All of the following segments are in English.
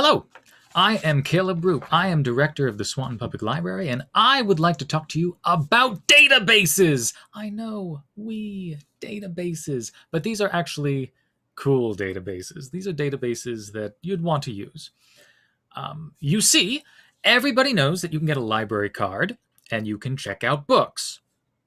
Hello, I am Caleb Roop. I am director of the Swanton Public Library, and I would like to talk to you about databases. I know, databases, but these are actually cool databases. These are databases that you'd want to use. You see, everybody knows that you can get a library card and you can check out books.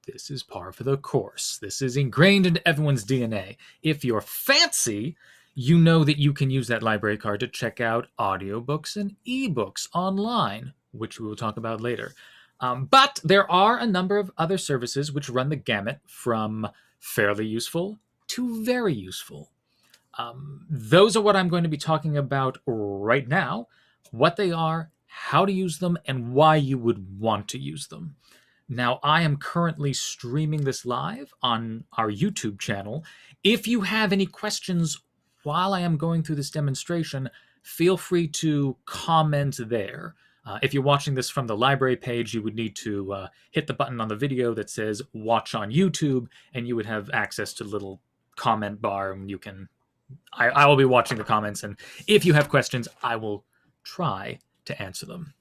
This is par for the course. This is ingrained into everyone's DNA. If you're fancy, you know that you can use that library card to check out audiobooks and ebooks online, which we will talk about later. But there are a number of other services which run the gamut from fairly useful to very useful. Those are what I'm going to be talking about right now, what they are, how to use them, and why you would want to use them. Now, I am currently streaming this live on our YouTube channel. If you have any questions while I am going through this demonstration, feel free to comment there. If you're watching this from the library page, you would need to hit the button on the video that says watch on YouTube, and you would have access to the little comment bar, and you can I will be watching the comments, and if you have questions, I will try to answer them.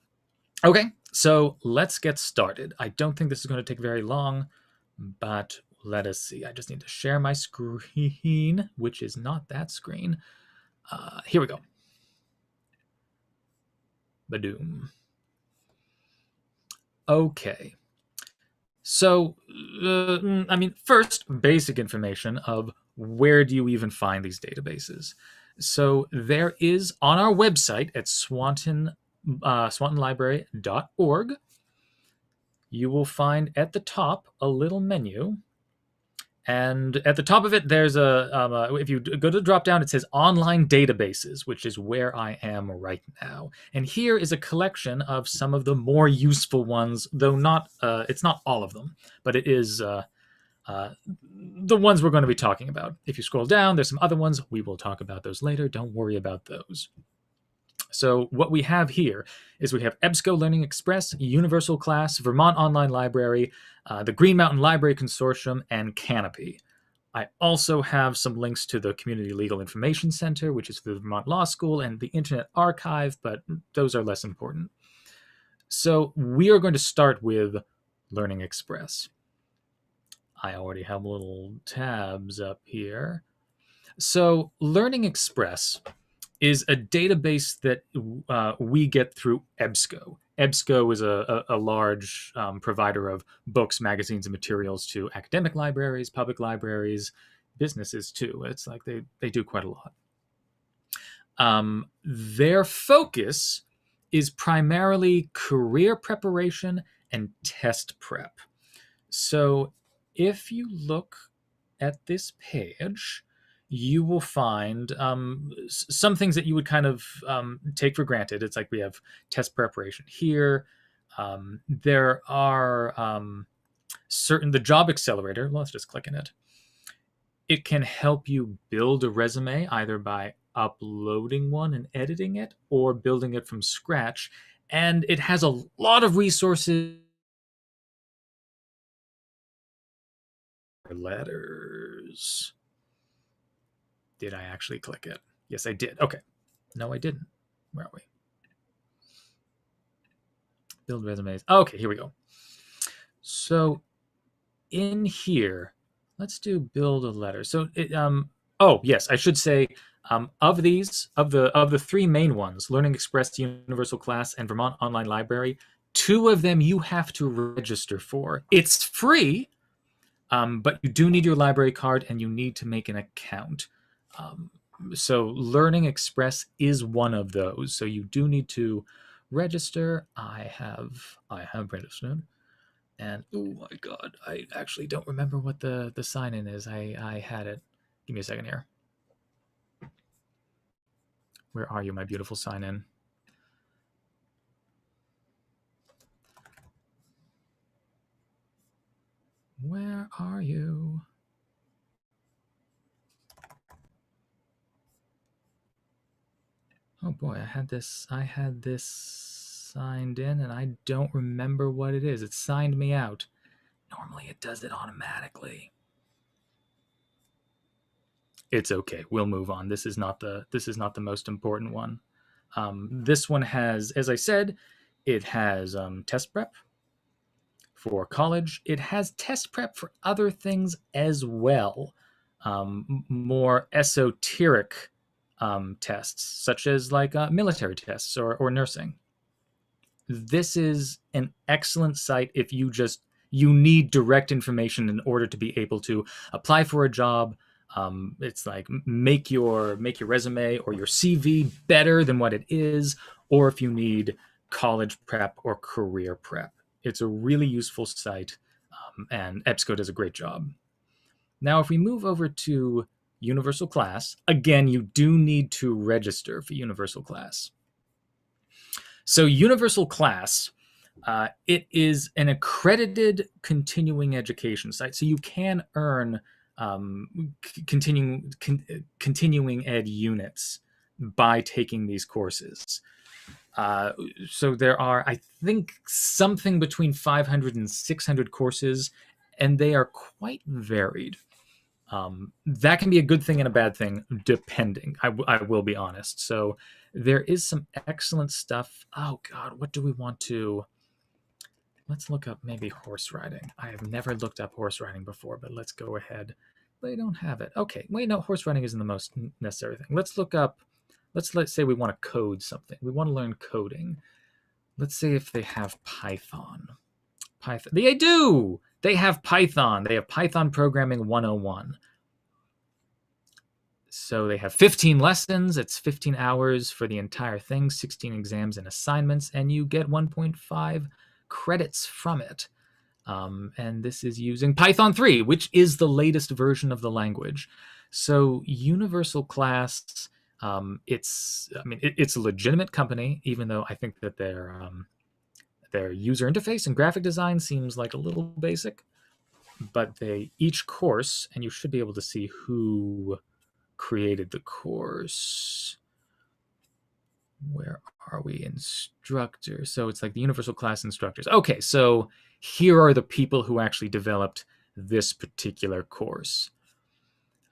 Okay, so let's get started. I don't think this is going to take very long, but let us see. I just need to share my screen, which is not that screen. Here we go. Badoom. Okay. So, first, basic information of where do you even find these databases? So there is on our website at swantonlibrary.org, you will find at the top a little menu. And at the top of it, there's if you go to the drop down, it says online databases, which is where I am right now. And here is a collection of some of the more useful ones, though it's not all of them, but it is the ones we're going to be talking about. If you scroll down, there's some other ones. We will talk about those later. Don't worry about those. So what we have here is we have EBSCO Learning Express, Universal Class, Vermont Online Library, the Green Mountain Library Consortium, and Canopy. I also have some links to the Community Legal Information Center, which is for the Vermont Law School, and the Internet Archive, but those are less important. So we are going to start with Learning Express. I already have little tabs up here. So Learning Express is a database that we get through EBSCO. EBSCO is a large provider of books, magazines, and materials to academic libraries, public libraries, businesses too. It's like they do quite a lot. Their focus is primarily career preparation and test prep. So if you look at this page, you will find some things that you would kind of take for granted. It's like we have test preparation here. There are the Job Accelerator. Let's just click in it. It can help you build a resume either by uploading one and editing it or building it from scratch. And it has a lot of resources. Letters. Did I actually click it? Yes, I did. Okay. No, I didn't. Where are we? Build resumes. Okay, here we go. So in here, let's do build a letter. So oh yes, I should say of the three main ones, Learning Express, Universal Class, and Vermont Online Library, two of them you have to register for. It's free, but you do need your library card and you need to make an account. So Learning Express is one of those. So you do need to register. I have registered. And oh my god, I actually don't remember what the sign-in is. I had it. Give me a second here. Where are you, my beautiful sign-in? Where are you? Oh boy, I had this signed in and I don't remember what it is. It signed me out. Normally it does it automatically. It's okay. We'll move on. This is not the most important one. This one has, as I said, it has test prep for college. It has test prep for other things as well, more esoteric tests, such as like military tests or nursing. This is an excellent site if you need direct information in order to be able to apply for a job. It's like make your resume or your CV better than what it is, or if you need college prep or career prep. It's a really useful site, and EBSCO does a great job. Now, if we move over to Universal Class, again, you do need to register for Universal Class. So Universal Class, it is an accredited continuing education site. So you can earn continuing ed units by taking these courses. So there are, I think, something between 500 and 600 courses, and they are quite varied. That can be a good thing and a bad thing, depending. I will be honest. So there is some excellent stuff. Oh God, what do we want to? Let's look up maybe horse riding. I have never looked up horse riding before, but let's go ahead. They don't have it. Okay, wait, no, horse riding isn't the most necessary thing. Let's look up. Let's say we want to code something. We want to learn coding. Let's see if they have Python. They do. They have Python. They have Python Programming 101. So they have 15 lessons. It's 15 hours for the entire thing, 16 exams and assignments, and you get 1.5 credits from it. And this is using Python 3, which is the latest version of the language. So Universal Class, it's a legitimate company, even though I think that their user interface and graphic design seems like a little basic. But each course, and you should be able to see who created the course. Where are we? Instructor. So it's like the Universal Class instructors. Okay, so here are the people who actually developed this particular course.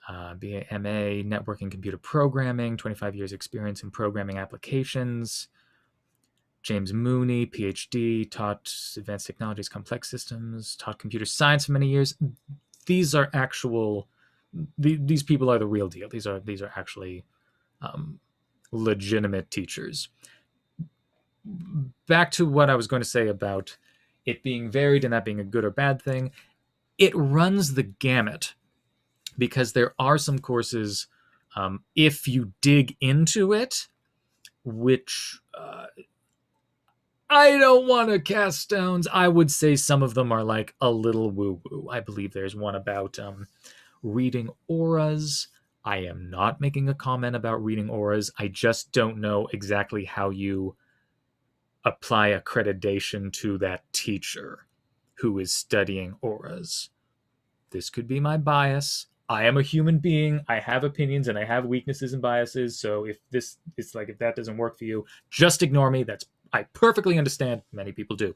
BA, MA, Networking Computer Programming, 25 years experience in programming applications. James Mooney, PhD, taught advanced technologies, complex systems, taught computer science for many years. These are actual. These people are the real deal. These are actually legitimate teachers. Back to what I was going to say about it being varied and that being a good or bad thing. It runs the gamut because there are some courses, if you dig into it, which I don't want to cast stones. I would say some of them are like a little woo-woo. I believe there's one about reading auras. I am not making a comment about reading auras. I just don't know exactly how you apply accreditation to that teacher who is studying auras. This could be my bias. I am a human being. I have opinions and I have weaknesses and biases. So if that doesn't work for you, just ignore me. I perfectly understand. Many people do.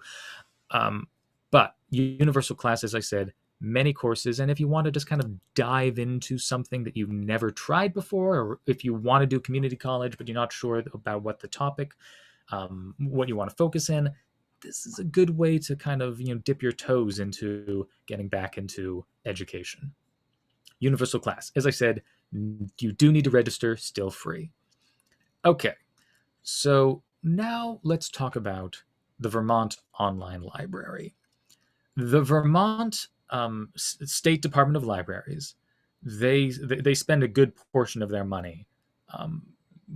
But Universal Class, as I said, many courses. And if you want to just kind of dive into something that you've never tried before, or if you want to do community college, but you're not sure about what the topic, what you want to focus in, this is a good way to kind of, dip your toes into getting back into education. Universal Class, as I said, you do need to register, still free. Okay, so now let's talk about the Vermont Online Library. The Vermont State Department of Libraries, they spend a good portion of their money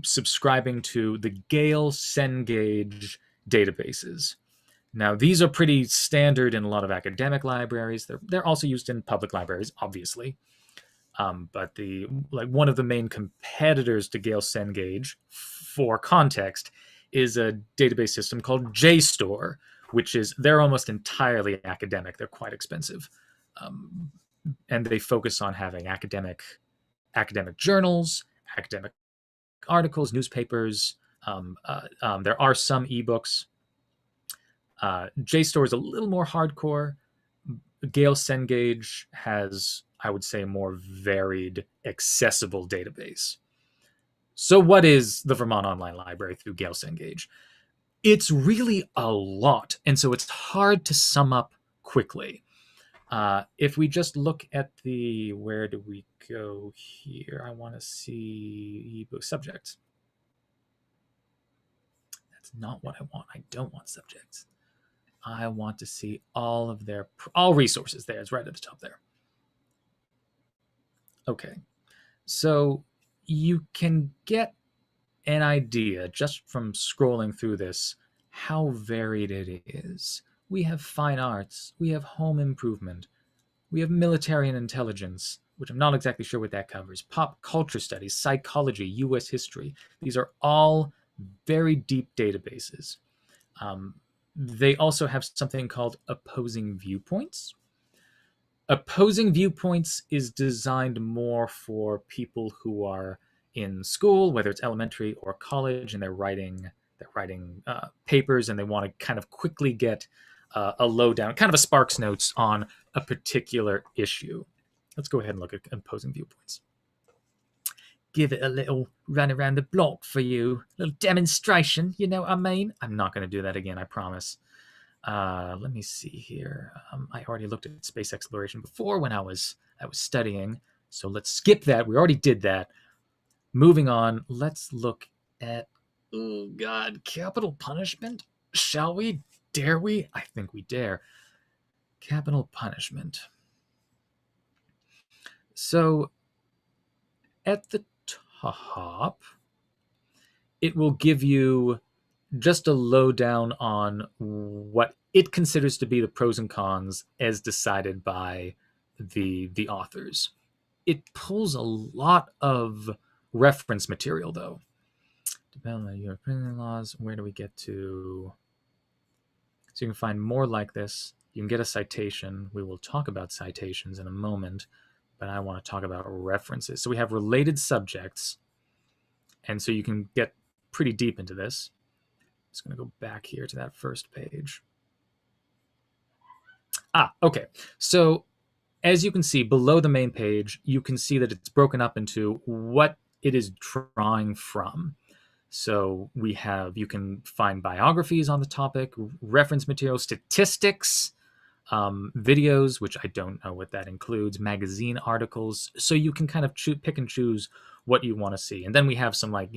subscribing to the Gale Cengage databases. Now, these are pretty standard in a lot of academic libraries. They're also used in public libraries, obviously. But one of the main competitors to Gale Cengage, for context, is a database system called JSTOR, they're almost entirely academic. They're quite expensive. And they focus on having academic journals, academic articles, newspapers. There are some ebooks. JSTOR is a little more hardcore. Gale Cengage has, I would say, a more varied, accessible database. So what is the Vermont Online Library through Gale Cengage? It's really a lot, and so it's hard to sum up quickly. If we just look at the, where do we go here? I want to see ebook subjects. That's not what I want. I don't want subjects. I want to see all of their, all resources there. It's right at the top there. Okay. So you can get an idea just from scrolling through this how varied it is. We have fine arts, we have home improvement, we have military and intelligence, which I'm not exactly sure what that covers, pop culture studies, psychology, US history. These are all very deep databases. They also have something called opposing viewpoints. Opposing viewpoints is designed more for people who are in school, whether it's elementary or college, and they're writing papers, and they want to kind of quickly get a lowdown, kind of a Sparks Notes on a particular issue. Let's go ahead and look at opposing viewpoints. Give it a little run around the block for you, a little demonstration. You know what I mean? I'm not going to do that again, I promise. Let me see here. I already looked at space exploration before when I was studying, so let's skip that. We already did that. Moving on, let's look at, oh God, capital punishment. Shall we? Dare we? I think we dare. Capital punishment. So at the top, it will give you just a lowdown on what it considers to be the pros and cons as decided by the authors. It pulls a lot of reference material, though. Depending on European laws, where do we get to? So you can find more like this. You can get a citation. We will talk about citations in a moment, but I want to talk about references. So we have related subjects, and so you can get pretty deep into this. I'm just going to go back here to that first page. Okay. So as you can see below the main page, you can see that it's broken up into what it is drawing from. So we have, you can find biographies on the topic, reference material, statistics, videos, which I don't know what that includes, magazine articles. So you can kind of pick and choose what you want to see. And then we have some, like,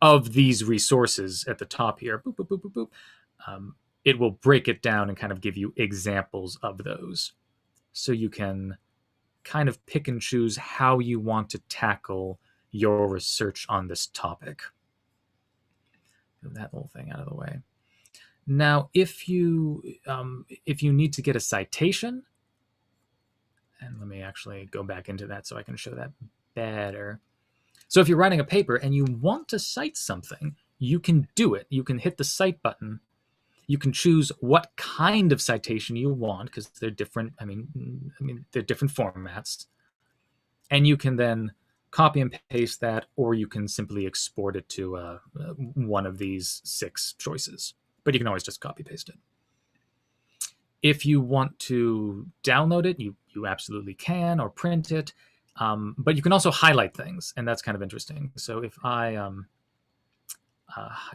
of these resources at the top here. Boop, boop, boop, boop, boop. It will break it down and kind of give you examples of those. So you can kind of pick and choose how you want to tackle your research on this topic. Get that whole thing out of the way. Now, if you need to get a citation, and let me actually go back into that so I can show that better. So if you're writing a paper and you want to cite something, you can do it. You can hit the cite button. You can choose what kind of citation you want, because they're different. I mean, they're different formats. And you can then copy and paste that, or you can simply export it to one of these 6 choices. But you can always just copy paste it. If you want to download it, you absolutely can, or print it. But you can also highlight things, and that's kind of interesting. So if I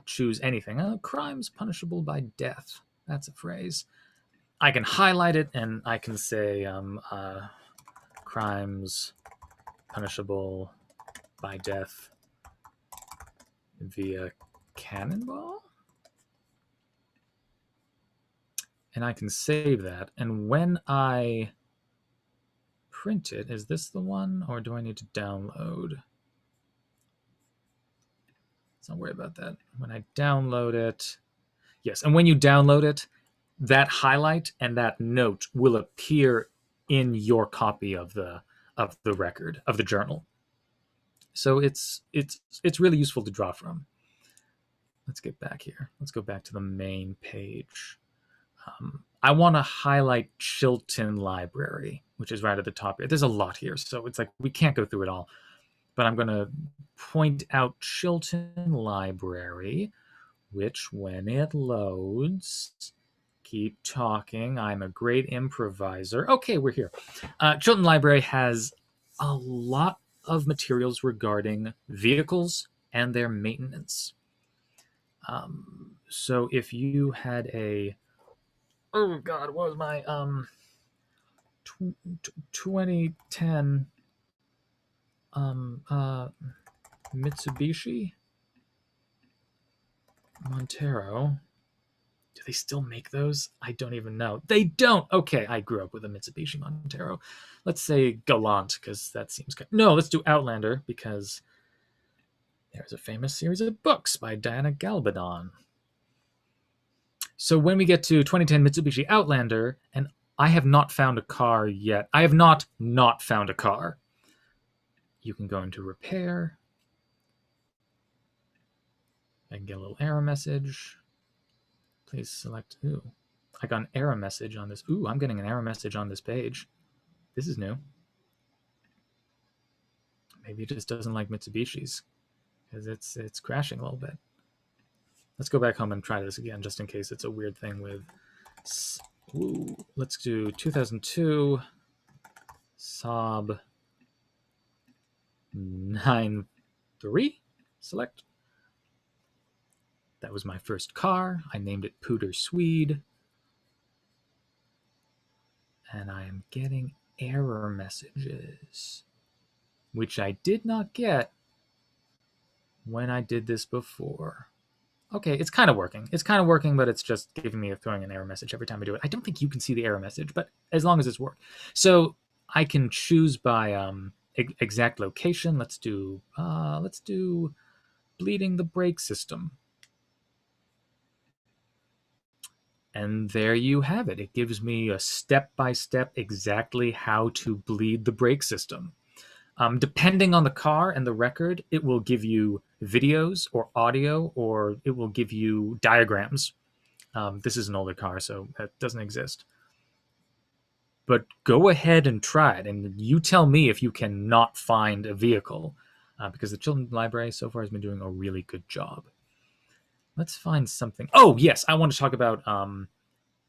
choose anything, crimes punishable by death, that's a phrase. I can highlight it, and I can say crimes punishable by death via cannonball. And I can save that. And when I print it, is this the one, or do I need to download? Let's not worry about that. When I download it, yes, and when you download it, that highlight and that note will appear in your copy of the record, of the journal. So it's really useful to draw from. Let's get back here. Let's go back to the main page. I want to highlight Chilton Library, which is right at the top here. There's a lot here, so it's like we can't go through it all. But I'm going to point out Chilton Library, which when it loads, keep talking. I'm a great improviser. Okay, we're here. Chilton Library has a lot of materials regarding vehicles and their maintenance. So if you had a, oh god, what was my 2010 Mitsubishi Montero. Do they still make those? I don't even know. They don't. Okay, I grew up with a Mitsubishi Montero. Let's say Galant, because that seems good. No, let's do Outlander, because there's a famous series of books by Diana Galbadon. So when we get to 2010 Mitsubishi Outlander, and I have not found a car yet. I have not found a car. You can go into repair. I can get a little error message. Please select. Ooh, I got an error message on this. Ooh, I'm getting an error message on this page. This is new. Maybe it just doesn't like Mitsubishis because it's crashing a little bit. Let's go back home and try this again, just in case it's a weird thing with. Ooh, let's do 2002 Saab 9.3. Select. That was my first car. I named it Pooter Swede. And I am getting error messages, which I did not get when I did this before. Okay, it's kind of working. It's kind of working, but it's just giving me throwing an error message every time I do it. I don't think you can see the error message, but as long as it's worked. So I can choose by exact location. Let's do bleeding the brake system. And there you have it. It gives me a step-by-step exactly how to bleed the brake system. Depending on the car and the record, it will give you videos or audio, or it will give you diagrams. This is an older car, so that doesn't exist. But go ahead and try it, and you tell me if you cannot find a vehicle, because the Children's Library so far has been doing a really good job. Let's find something. Oh, yes, I want to talk about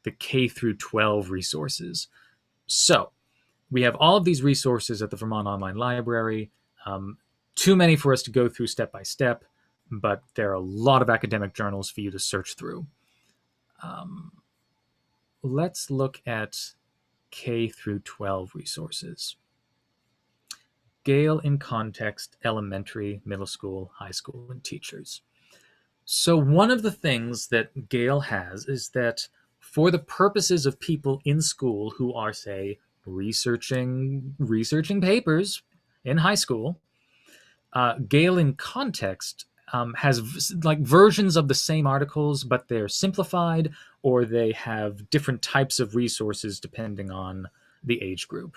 the K through 12 resources. So we have all of these resources at the Vermont Online Library. Too many for us to go through step by step, but there are a lot of academic journals for you to search through. Let's look at K through 12 resources. Gale in Context, Elementary, Middle School, High School, and Teachers. So one of the things that Gale has is that for the purposes of people in school who are, say, researching papers in high school, Gale in Context has like versions of the same articles, but they're simplified, or they have different types of resources depending on the age group.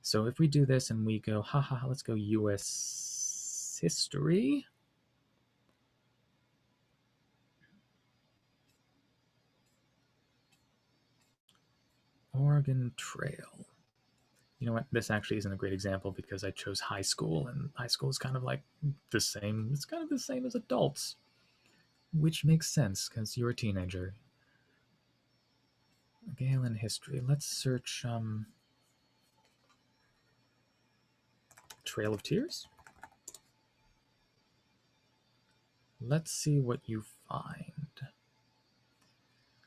So if we do this and we go, let's go U.S. history. Oregon Trail. You know what? This actually isn't a great example because I chose high school, and high school is kind of like the same. It's kind of the same as adults, which makes sense because you're a teenager. Gale in history. Let's search Trail of Tears. Let's see what you find.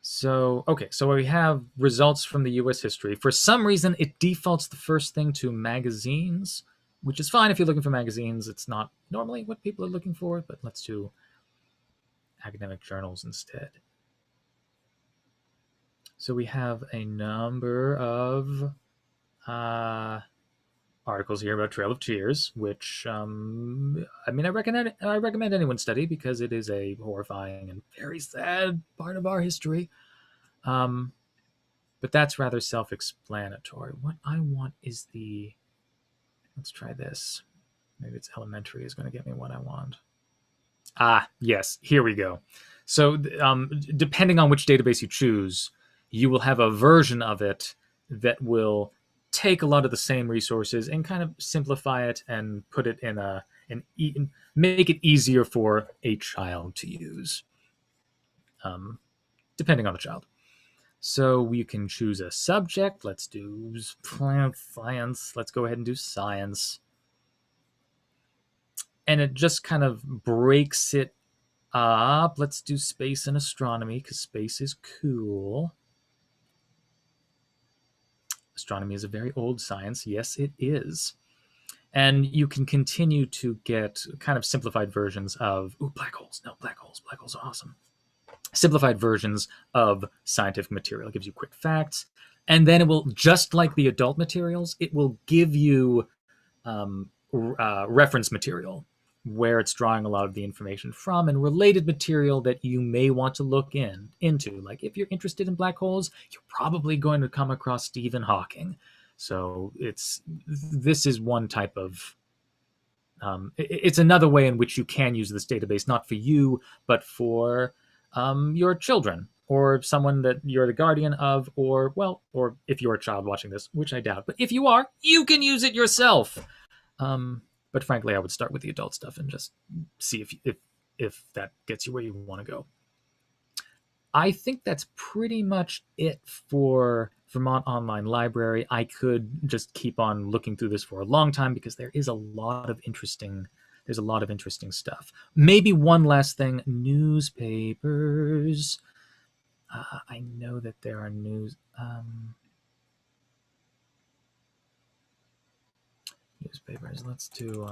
So, okay, so we have results from the U.S. history. For some reason, it defaults the first thing to magazines, which is fine if you're looking for magazines. It's not normally what people are looking for, but let's do academic journals instead. So we have a number of articles here about Trail of Tears, which I recommend anyone study because it is a horrifying and very sad part of our history. But that's rather self-explanatory. What I want is let's try this. Maybe it's elementary is going to get me what I want. Yes, here we go. So depending on which database you choose, you will have a version of it that will take a lot of the same resources and kind of simplify it and put it in make it easier for a child to use, depending on the child. So we can choose a subject. Let's do science. Let's go ahead and do science. and it just kind of breaks it up. Let's do space and astronomy because space is cool. Astronomy is a very old science. Yes, it is. And you can continue to get kind of simplified versions of black holes. No, black holes. Black holes are awesome. Simplified versions of scientific material. It gives you quick facts, and then it will, just like the adult materials, it will give you reference material where it's drawing a lot of the information from, and related material that you may want to look into. Like if you're interested in black holes, you're probably going to come across Stephen Hawking. So this is one type of it's another way in which you can use this database, not for you, but for your children or someone that you're the guardian of, or if you're a child watching this, which I doubt, but if you are, you can use it yourself. But frankly, I would start with the adult stuff and just see if that gets you where you want to go. I think that's pretty much it for Vermont Online Library. I could just keep on looking through this for a long time because there's a lot of interesting stuff. Maybe one last thing, newspapers. I know that there are newspapers. Let's do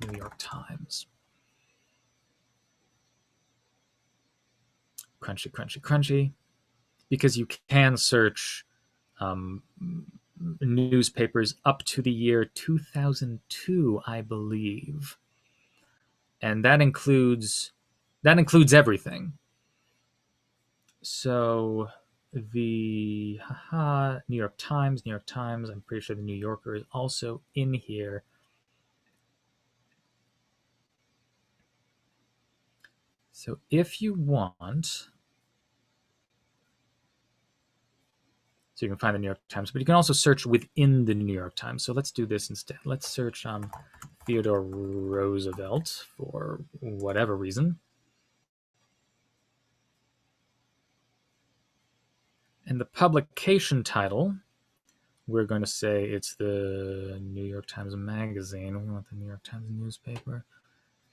New York Times. Crunchy. Because you can search newspapers up to the year 2002, I believe. And that includes everything. So the New York Times, I'm pretty sure the New Yorker is also in here. So if you want, so you can find the New York Times, but you can also search within the New York Times. So let's do this instead. Let's search Theodore Roosevelt for whatever reason. And the publication title, we're going to say it's the New York Times Magazine. We want the New York Times newspaper.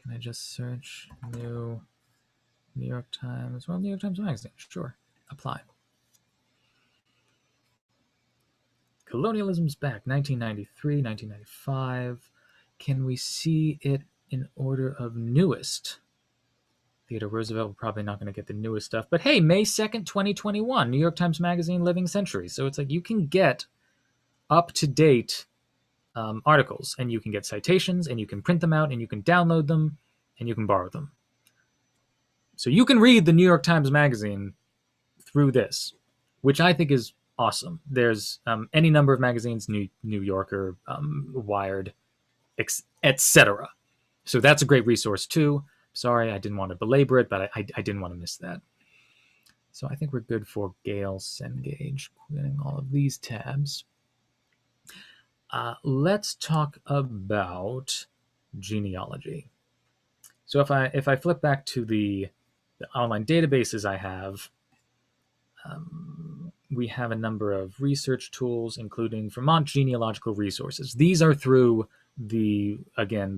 Can I just search New York Times? Well, New York Times Magazine, sure. Apply. Colonialism's back, 1993, 1995. Can we see it in order of newest? Theodore Roosevelt, we're probably not going to get the newest stuff. But hey, May 2nd, 2021, New York Times Magazine, Living Century. So it's like you can get up-to-date articles, and you can get citations, and you can print them out, and you can download them, and you can borrow them. So you can read the New York Times Magazine through this, which I think is awesome. There's any number of magazines, New Yorker, Wired, etc. So that's a great resource too. Sorry, I didn't want to belabor it, but I didn't want to miss that. So I think we're good for Gale Cengage, getting all of these tabs. Let's talk about genealogy. So if I flip back to the online databases I have, we have a number of research tools, including Vermont Genealogical Resources. These are through the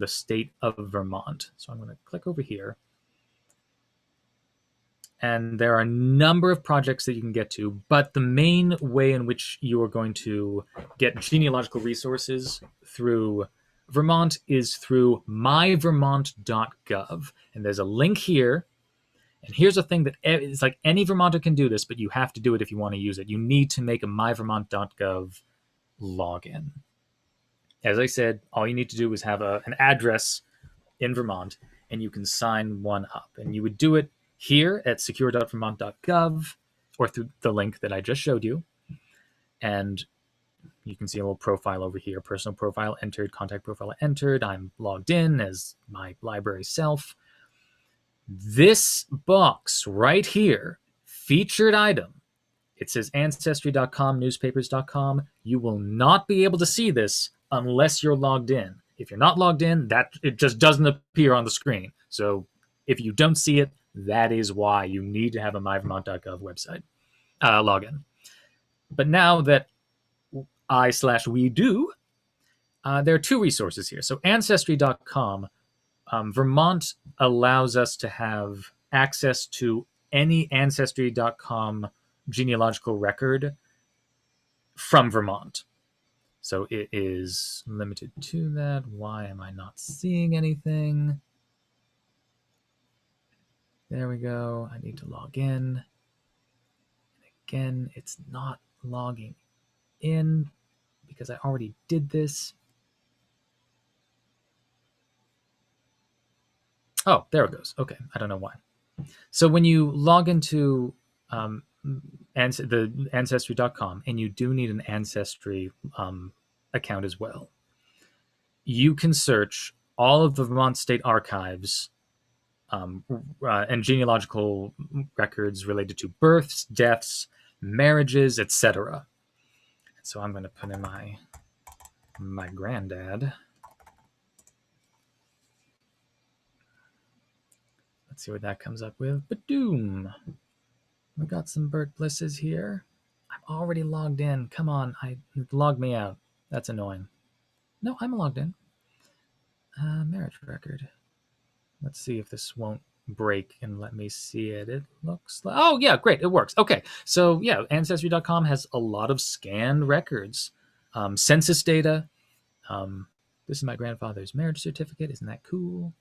state of Vermont. So I'm going to click over here. And there are a number of projects that you can get to, but the main way in which you are going to get genealogical resources through Vermont is through myvermont.gov. And there's a link here. And here's the thing that it's like any Vermonter can do this, but you have to do it if you want to use it. You need to make a myvermont.gov login. As I said, all you need to do is have an address in Vermont, and you can sign one up. And you would do it here at secure.vermont.gov or through the link that I just showed you. And you can see a little profile over here, personal profile entered, contact profile entered. I'm logged in as my library self. This box right here, featured item, it says ancestry.com, newspapers.com. You will not be able to see this unless you're logged in. If you're not logged in, it just doesn't appear on the screen. So if you don't see it, that is why you need to have a myvermont.gov website login. But now that we do, There are two resources here. So Ancestry.com, Vermont allows us to have access to any Ancestry.com genealogical record from Vermont. So it is limited to that. Why am I not seeing anything? There we go. I need to log in. Again, it's not logging in because I already did this. Oh, there it goes. Okay, I don't know why. So when you log into the Ancestry.com, and you do need an Ancestry account as well, you can search all of the Vermont State Archives and genealogical records related to births, deaths, marriages, etc. So I'm going to put in my granddad. Let's see what that comes up with. Badoom! We got some Bert Blisses here. I'm already logged in. Come on, log me out. That's annoying. No, I'm logged in. Marriage record. Let's see if this won't break and let me see it. It looks like, oh yeah, great, it works. Okay, so yeah, Ancestry.com has a lot of scanned records, census data. This is my grandfather's marriage certificate. Isn't that cool?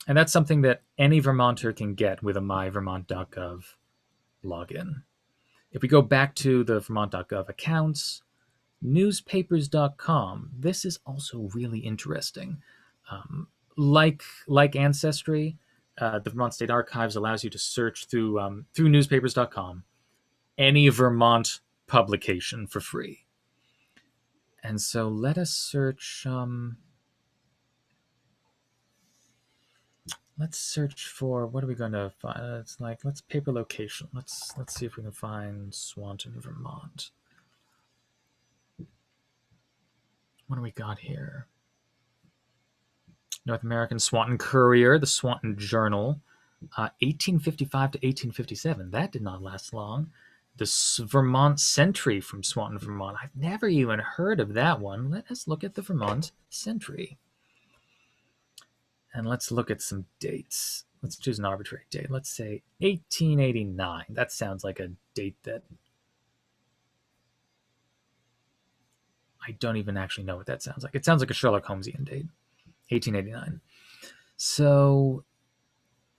And that's something that any Vermonter can get with a myvermont.gov login. If we go back to the vermont.gov accounts, newspapers.com, this is also really interesting. Like Ancestry, the Vermont State Archives allows you to search through newspapers.com any Vermont publication for free. And so let us search. Let's search for, what are we going to find? It's like, let's paper location. Let's see if we can find Swanton, Vermont. What do we got here? North American Swanton Courier, the Swanton Journal, 1855 to 1857. That did not last long. The Vermont Sentry from Swanton, Vermont. I've never even heard of that one. Let us look at the Vermont Sentry. And let's look at some dates. Let's choose an arbitrary date. Let's say 1889. That sounds like a date that I don't even actually know what that sounds like. It sounds like a Sherlock Holmesian date. 1889. So,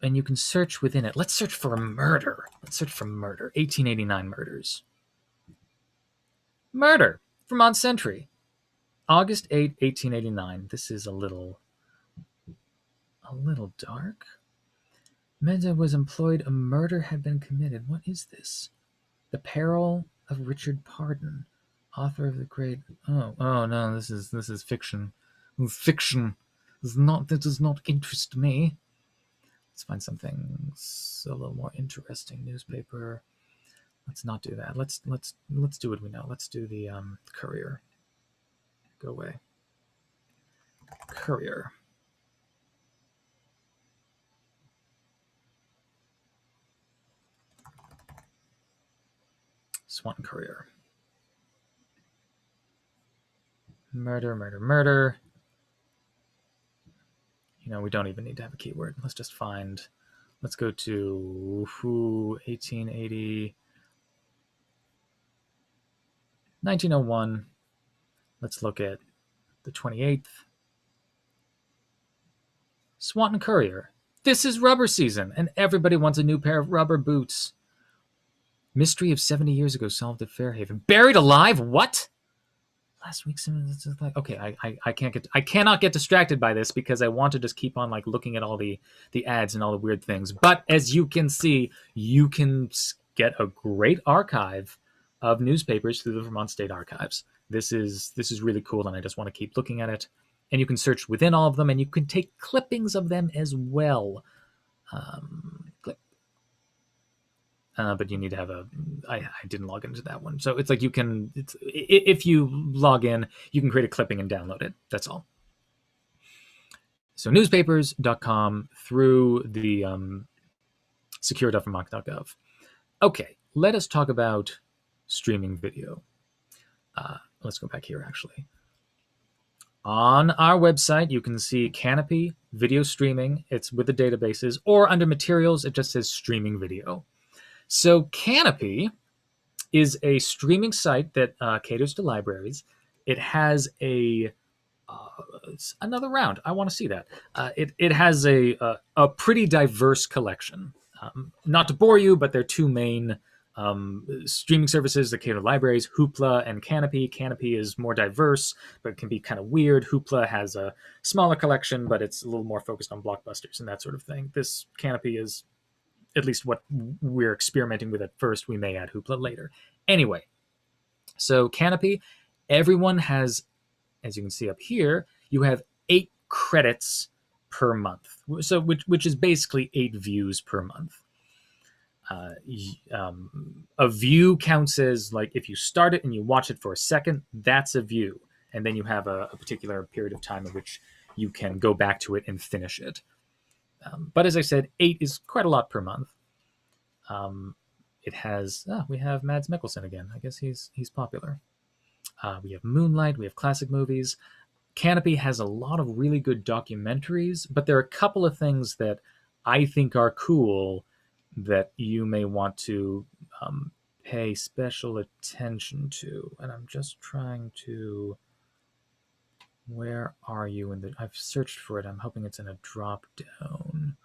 and you can search within it. Let's search for a murder. Let's search for murder. 1889 murders. Murder. Vermont Sentry. August 8, 1889. This is a little dark. Meda was employed. A murder had been committed. What is this? The Peril of Richard Pardon, author of the great. Oh no! This is fiction. Fiction. That does not interest me. Let's find something a little more interesting. Newspaper. Let's not do that. Let's do what we know. Let's do the Courier. Go away. Courier. Swanton Courier. Murder. You know, we don't even need to have a keyword. Let's just find, let's go to 1880, 1901. Let's look at the 28th. Swanton Courier. This is rubber season, and everybody wants a new pair of rubber boots. Mystery of 70 years ago solved at Fairhaven. Buried alive? What? Last week, like, okay, I cannot get distracted by this because I want to just keep on like looking at all the ads and all the weird things. But as you can see, you can get a great archive of newspapers through the Vermont State Archives. This is really cool, and I just want to keep looking at it. And you can search within all of them, and you can take clippings of them as well. But you need to have I didn't log into that one. So it's like if you log in, you can create a clipping and download it. That's all. So newspapers.com through the secure.vermont.gov. Okay, let us talk about streaming video. let's go back here actually. On our website, you can see Canopy video streaming. It's with the databases, or under materials, it just says streaming video. So Canopy is a streaming site that caters to libraries. It has another round. I want to see that. It has a pretty diverse collection. Not to bore you, but there are two main streaming services that cater to libraries: Hoopla and Canopy. Canopy is more diverse, but can be kind of weird. Hoopla has a smaller collection, but it's a little more focused on blockbusters and that sort of thing. This Canopy is at least what we're experimenting with at first. We may add Hoopla later. Anyway, so Canopy, everyone has, as you can see up here, you have 8 credits per month, so which is basically 8 views per month. A view counts as, like, if you start it and you watch it for a second, that's a view, and then you have a particular period of time in which you can go back to it and finish it. But as I said, 8 is quite a lot per month. It has we have Mads Mikkelsen again. I guess he's popular. We have Moonlight. We have classic movies. Canopy has a lot of really good documentaries, but there are a couple of things that I think are cool that you may want to pay special attention to. And I'm just trying to... Where are you in the... I've searched for it. I'm hoping it's in a drop down.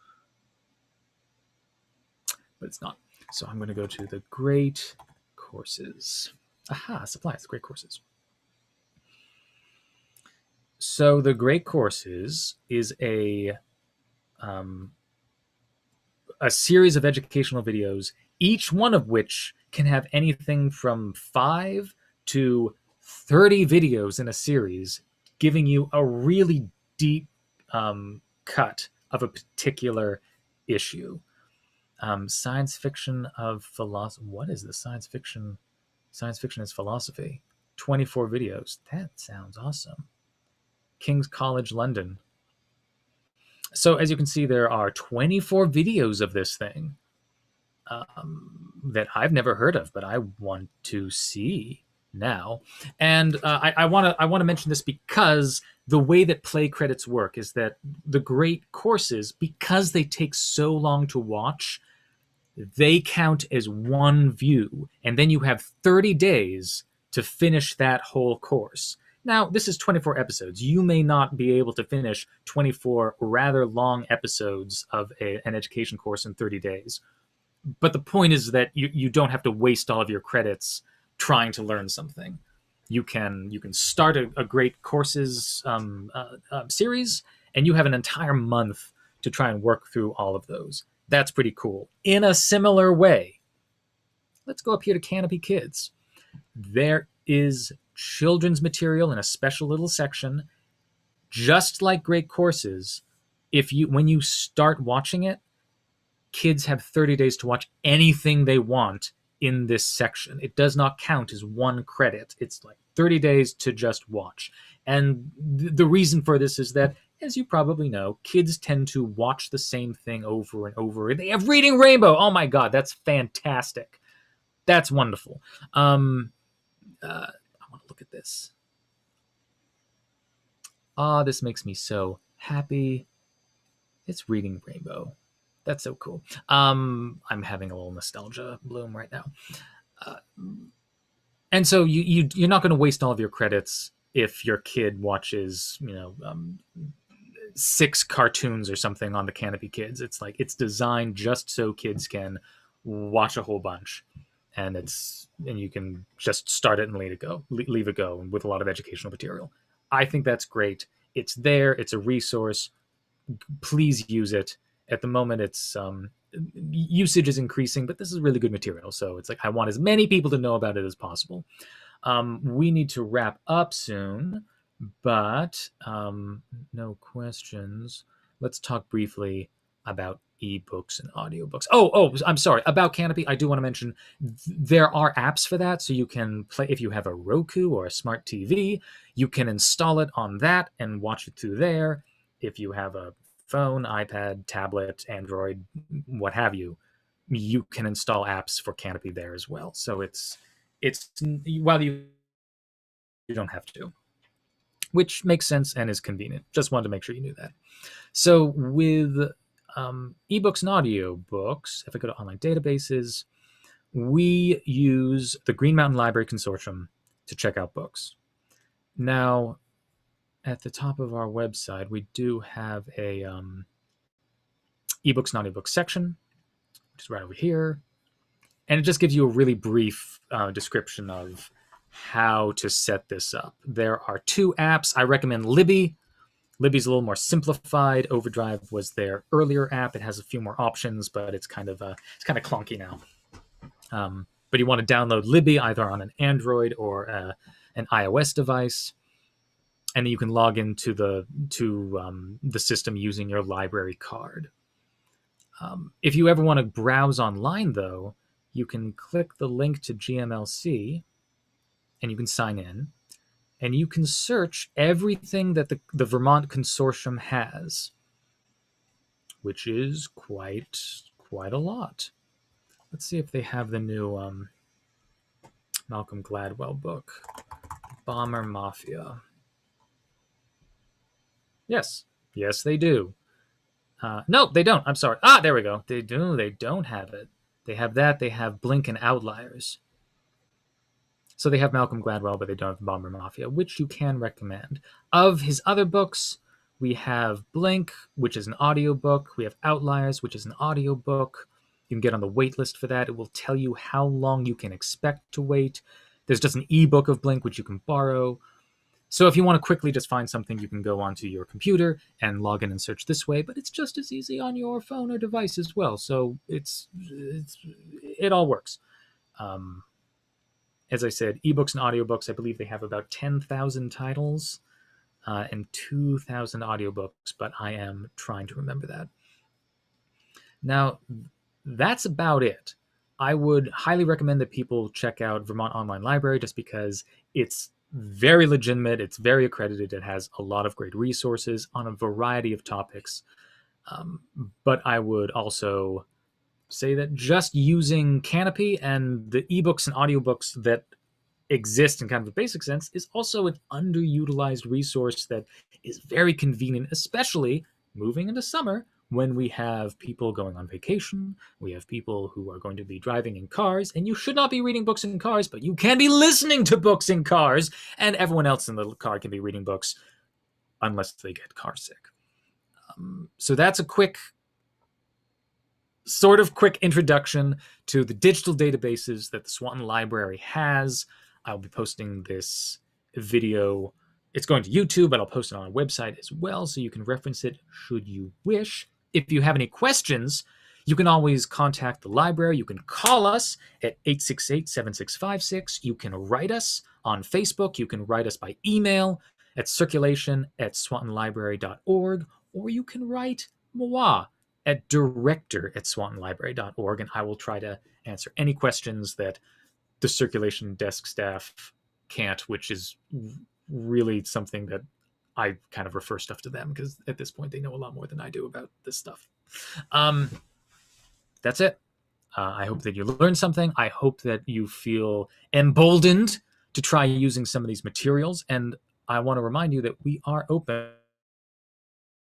But it's not. So I'm going to go to the great courses. Aha, supplies, great courses. So the great courses is a series of educational videos, each one of which can have anything from 5 to 30 videos in a series, giving you a really deep cut of a particular issue. Science fiction of philosophy. What is the science fiction? Science fiction is philosophy. 24 videos. That sounds awesome. King's College London. So as you can see, there are 24 videos of this thing that I've never heard of, but I want to see now. And I want to mention this because the way that play credits work is that the great courses, because they take so long to watch, they count as one view, and then you have 30 days to finish that whole course. Now, this is 24 episodes. You may not be able to finish 24 rather long episodes of an education course in 30 days. But the point is that you don't have to waste all of your credits trying to learn something. You can start a great courses series, and you have an entire month to try and work through all of those. That's pretty cool. In a similar way, let's go up here to Canopy Kids. There is children's material in a special little section, just like great courses. When you start watching it, kids have 30 days to watch anything they want in this section. It does not count as one credit. It's like 30 days to just watch. And the reason for this is that, as you probably know, kids tend to watch the same thing over and over. They have Reading Rainbow. Oh my God, that's fantastic. That's wonderful. I want to look at this. This makes me so happy. It's Reading Rainbow. That's so cool. I'm having a little nostalgia bloom right now. And so you're not going to waste all of your credits if your kid watches, 6 cartoons or something on the Canopy Kids. It's like it's designed just so kids can watch a whole bunch, and you can just start it and leave it go, and with a lot of educational material. I think that's great. It's there. It's a resource. Please use it. At the moment, it's usage is increasing, but this is really good material. So it's like I want as many people to know about it as possible. We need to wrap up soon, but no questions. Let's talk briefly about ebooks and audiobooks. Oh, I'm sorry. About Canopy, I do want to mention there are apps for that. So you can play, if you have a Roku or a smart TV, you can install it on that and watch it through there. If you have a phone, iPad, tablet, Android, what have you, you can install apps for Canopy there as well. So it's while you don't have to, which makes sense and is convenient. Just wanted to make sure you knew that. So with ebooks and audiobooks, if I go to online databases, we use the Green Mountain Library Consortium to check out books. Now, at the top of our website, we do have a ebooks and audiobooks section, which is right over here. And it just gives you a really brief description of how to set this up. There are 2 apps. I recommend Libby. Libby's a little more simplified. Overdrive was their earlier app. It has a few more options, but it's kind of clunky now. But you want to download Libby either on an Android or an iOS device, and then you can log into the system using your library card. If you ever want to browse online, though, you can click the link to GMLC, and you can sign in, and you can search everything that the Vermont Consortium has, which is quite a lot. Let's see if they have the new Malcolm Gladwell book, Bomber Mafia. Yes, they do. No, they don't. I'm sorry. There we go. They do. They don't have it. They have that. They have Blink and Outliers. So they have Malcolm Gladwell, but they don't have Bomber Mafia, which you can recommend. Of his other books, we have Blink, which is an audiobook. We have Outliers, which is an audiobook. You can get on the wait list for that. It will tell you how long you can expect to wait. There's just an ebook of Blink, which you can borrow. So if you want to quickly just find something, you can go onto your computer and log in and search this way, but it's just as easy on your phone or device as well. So it all works. As I said, ebooks and audiobooks, I believe they have about 10,000 titles and 2,000 audiobooks, but I am trying to remember that. Now, that's about it. I would highly recommend that people check out Vermont Online Library just because it's very legitimate, it's very accredited, it has a lot of great resources on a variety of topics. But I would also say that just using Canopy and the ebooks and audiobooks that exist in kind of a basic sense is also an underutilized resource that is very convenient, especially moving into summer when we have people going on vacation, we have people who are going to be driving in cars, and you should not be reading books in cars, but you can be listening to books in cars, and everyone else in the car can be reading books unless they get car sick. So that's a quick introduction to the digital databases that the Swanton Library has. I'll be posting this video. It's going to YouTube, but I'll post it on our website as well, so you can reference it should you wish. If you have any questions, you can always contact the library. You can call us at 868-7656. You can write us on Facebook. You can write us by email at circulation@swantonlibrary.org, or you can write moi at director@swantonlibrary.org, and I will try to answer any questions that the circulation desk staff can't, which is really something that I kind of refer stuff to them because at this point they know a lot more than I do about this stuff. That's it. I hope that you learned something. I hope that you feel emboldened to try using some of these materials. And I want to remind you that we are open